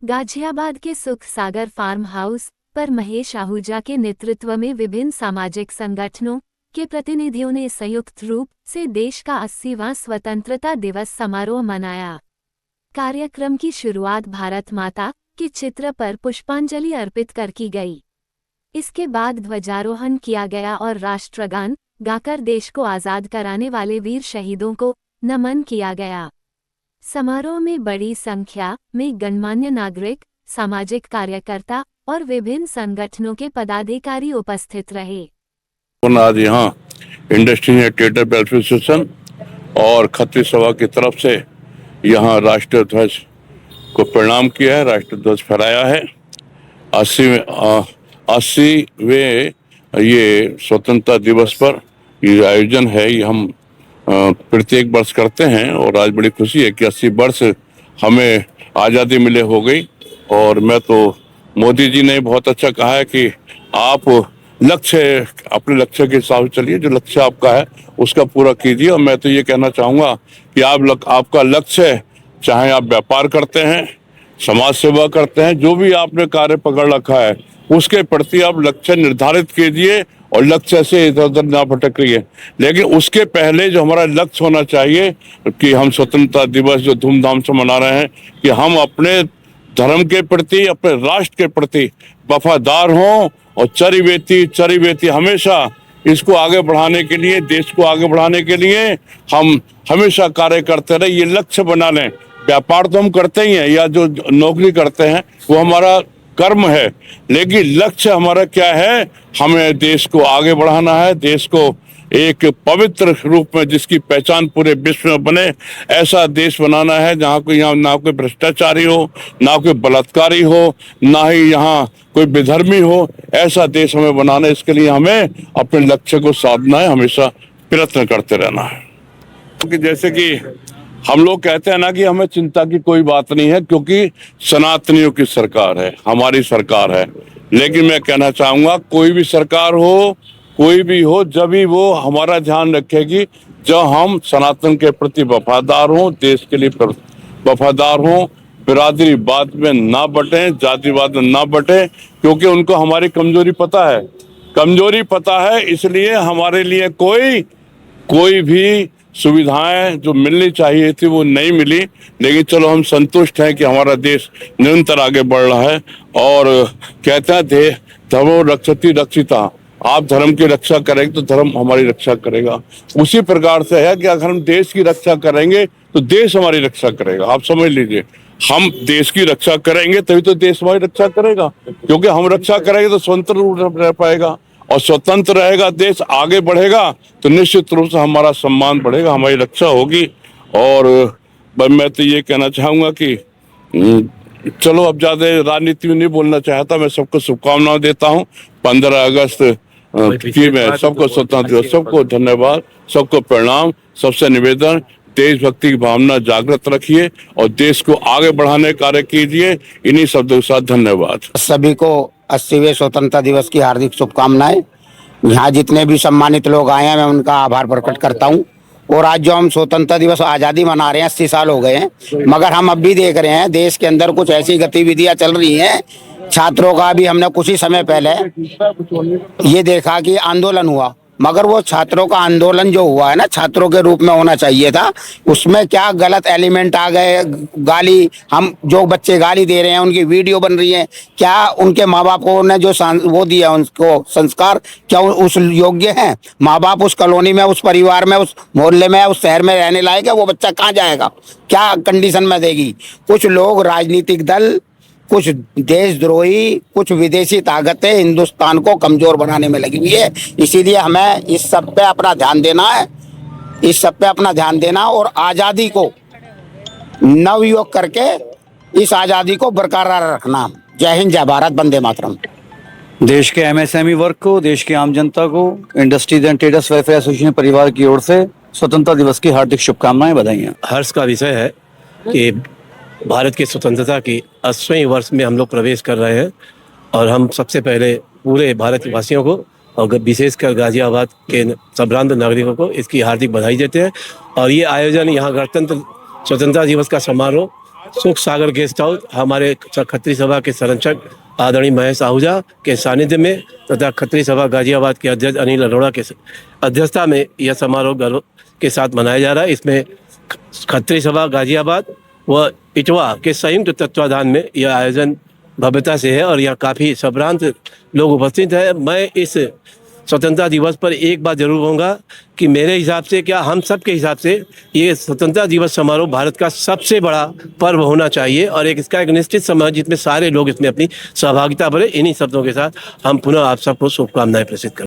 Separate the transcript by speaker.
Speaker 1: गाजियाबाद के सुख सागर farm house पर महेश आहूजा के नेतृत्व में विभिन्न सामाजिक संगठनों के प्रतिनिधियों ने संयुक्त रूप से देश का 80वां स्वतंत्रता दिवस समारोह मनाया। कार्यक्रम की शुरुआत भारत माता के चित्र पर पुष्पांजलि अर्पित कर की गई। इसके बाद ध्वजारोहण किया गया और राष्ट्रगान गाकर देश को आज़ाद कराने वाले वीर शहीदों को नमन किया गया। समारोह में बड़ी संख्या में गणमान्य नागरिक, सामाजिक कार्यकर्ता और विभिन्न संगठनों के पदाधिकारी उपस्थित रहे।
Speaker 2: आज यहाँ industry and trader welfare association और खत्री सभा की तरफ से यहाँ राष्ट्रीय ध्वज को प्रणाम किया है, राष्ट्रीय ध्वज फहराया है। 80वें ये स्वतंत्रता दिवस पर ये आयोजन है, ये हम प्रत्येक वर्ष करते हैं और आज बड़ी खुशी है कि 80 वर्ष हमें आज़ादी मिले हो गई। और मैं तो मोदी जी ने बहुत अच्छा कहा है कि आप अपने लक्ष्य के हिसाब से चलिए, जो लक्ष्य आपका है उसका पूरा कीजिए। और मैं तो ये कहना चाहूँगा कि आपका लक्ष्य है, चाहे आप व्यापार करते हैं, समाज सेवा करते हैं, जो भी आपने कार्य पकड़ रखा है उसके प्रति आप लक्ष्य निर्धारित कीजिए और लक्ष्य से इधर उधर ना भटक रही है। लेकिन उसके पहले जो हमारा लक्ष्य होना चाहिए कि हम स्वतंत्रता दिवस जो धूमधाम से मना रहे हैं, कि हम अपने धर्म के प्रति, अपने राष्ट्र के प्रति वफादार हों और चरिवेती हमेशा इसको आगे बढ़ाने के लिए, देश को आगे बढ़ाने के लिए हम हमेशा कार्य करते रहे। ये लक्ष्य बना लें। व्यापार तो हम करते ही हैं या जो नौकरी करते हैं वो हमारा कर्म है, लेकिन लक्ष्य हमारा क्या है? हमें देश को आगे बढ़ाना है, देश को एक पवित्र रूप में जिसकी पहचान पूरे विश्व में बने, ऐसा देश बनाना है जहाँ यहाँ ना कोई भ्रष्टाचारी हो, ना कोई बलात्कारी हो, ना ही यहाँ कोई विधर्मी हो। ऐसा देश हमें बनाना है। इसके लिए हमें अपने लक्ष्य को साधना है, हमेशा प्रयत्न करते रहना है। क्योंकि जैसे कि हम लोग कहते हैं ना कि हमें चिंता की कोई बात नहीं है, क्योंकि सनातनियों की सरकार है, हमारी सरकार है। लेकिन मैं कहना चाहूँगा कोई भी सरकार हो, कोई भी हो, जब भी वो हमारा ध्यान रखेगी जब हम सनातन के प्रति वफादार हों, देश के लिए वफादार हों, बिरादरीवाद में ना बटें, जातिवाद में ना बटें, क्योंकि उनको हमारी कमजोरी पता है। इसलिए हमारे लिए कोई भी सुविधाएं जो मिलनी चाहिए थी वो नहीं मिली। लेकिन चलो हम संतुष्ट हैं कि हमारा देश निरंतर आगे बढ़ रहा है। और कहते हैं धर्मो रक्षति रक्षिता, आप धर्म की रक्षा करेंगे तो धर्म हमारी रक्षा करेगा। उसी प्रकार से है कि अगर हम देश की रक्षा करेंगे तो देश हमारी रक्षा करेगा। आप समझ लीजिए, हम देश की रक्षा करेंगे तभी तो देश हमारी रक्षा करेगा, क्योंकि हम रक्षा करेंगे तो स्वतंत्र रूप रह पाएगा, और स्वतंत्र रहेगा देश, आगे बढ़ेगा तो निश्चित रूप से हमारा सम्मान बढ़ेगा, हमारी रक्षा होगी। और मैं तो ये कहना चाहूँगा कि चलो अब ज़्यादा राजनीति में नहीं बोलना चाहता। मैं सबको शुभकामनाएं देता हूँ। 15 अगस्त की मैं सबको स्वतंत्रता दिवस, सबको धन्यवाद, सबको प्रणाम। सबसे निवेदन, देशभक्ति की भावना जागृत रखिए और देश को आगे बढ़ाने कार्य कीजिए। इन्हीं शब्दों के साथ धन्यवाद।
Speaker 3: सभी को 80वें स्वतंत्रता दिवस की हार्दिक शुभकामनाएं। यहाँ जितने भी सम्मानित लोग आए हैं मैं उनका आभार प्रकट करता हूँ। और आज जो हम स्वतंत्रता दिवस आज़ादी मना रहे हैं, 80 साल हो गए हैं, मगर हम अब भी देख रहे हैं देश के अंदर कुछ ऐसी गतिविधियां चल रही हैं। छात्रों का भी हमने कुछ ही समय पहले ये देखा कि आंदोलन हुआ, मगर वो छात्रों का आंदोलन जो हुआ है ना, छात्रों के रूप में होना चाहिए था। उसमें क्या गलत एलिमेंट आ गए, गाली, हम जो बच्चे गाली दे रहे हैं उनकी वीडियो बन रही है। क्या उनके माँ बाप को ने जो वो दिया उनको संस्कार, क्या उस योग्य हैं? माँ बाप उस कॉलोनी में, उस परिवार में, उस मोहल्ले में, उस शहर में रहने लायक है? वो बच्चा कहाँ जाएगा? क्या कंडीशन में देगी? कुछ लोग, राजनीतिक दल, कुछ देशद्रोही, कुछ विदेशी ताकतें हिंदुस्तान को कमजोर बनाने में लगी हुई है। इसीलिए हमें इस सब पे अपना ध्यान देना और आज़ादी को नवयुग करके इस आज़ादी को बरकरार रखना। जय हिंद, जय भारत, वंदे मातरम।
Speaker 4: देश के एमएसएमई वर्ग को, देश की आम जनता को industries and traders welfare association परिवार की ओर से स्वतंत्रता दिवस की हार्दिक शुभकामनाएं, बधाइयाँ।
Speaker 5: हर्ष का विषय है कि भारत की स्वतंत्रता की 80वें वर्ष में हम लोग प्रवेश कर रहे हैं। और हम सबसे पहले पूरे भारतवासियों को और विशेषकर गाजियाबाद के संभ्रांत नागरिकों को इसकी हार्दिक बधाई देते हैं। और ये आयोजन यहाँ गणतंत्र स्वतंत्रता दिवस का समारोह सुख सागर गेस्ट हाउस हमारे खत्री सभा के संरक्षक आदरणीय महेश आहूजा के सानिध्य में तथा खत्री सभा गाजियाबाद के अध्यक्ष अनिल अरोड़ा के अध्यक्षता में यह समारोह गर्व के साथ मनाया जा रहा है। इसमें खत्री सभा गाजियाबाद व इटवा के संयुक्त तत्वाधान में यह आयोजन भव्यता से है और यहाँ काफ़ी संभ्रांत लोग उपस्थित हैं। मैं इस स्वतंत्रता दिवस पर एक बात जरूर कहूँगा कि मेरे हिसाब से क्या हम सब के हिसाब से ये स्वतंत्रता दिवस समारोह भारत का सबसे बड़ा पर्व होना चाहिए और इसका एक निश्चित समय जिसमें सारे लोग इसमें अपनी सहभागिता भरे। इन्हीं शब्दों के साथ हम पुनः आप सबको शुभकामनाएं प्रेषित करते हैं।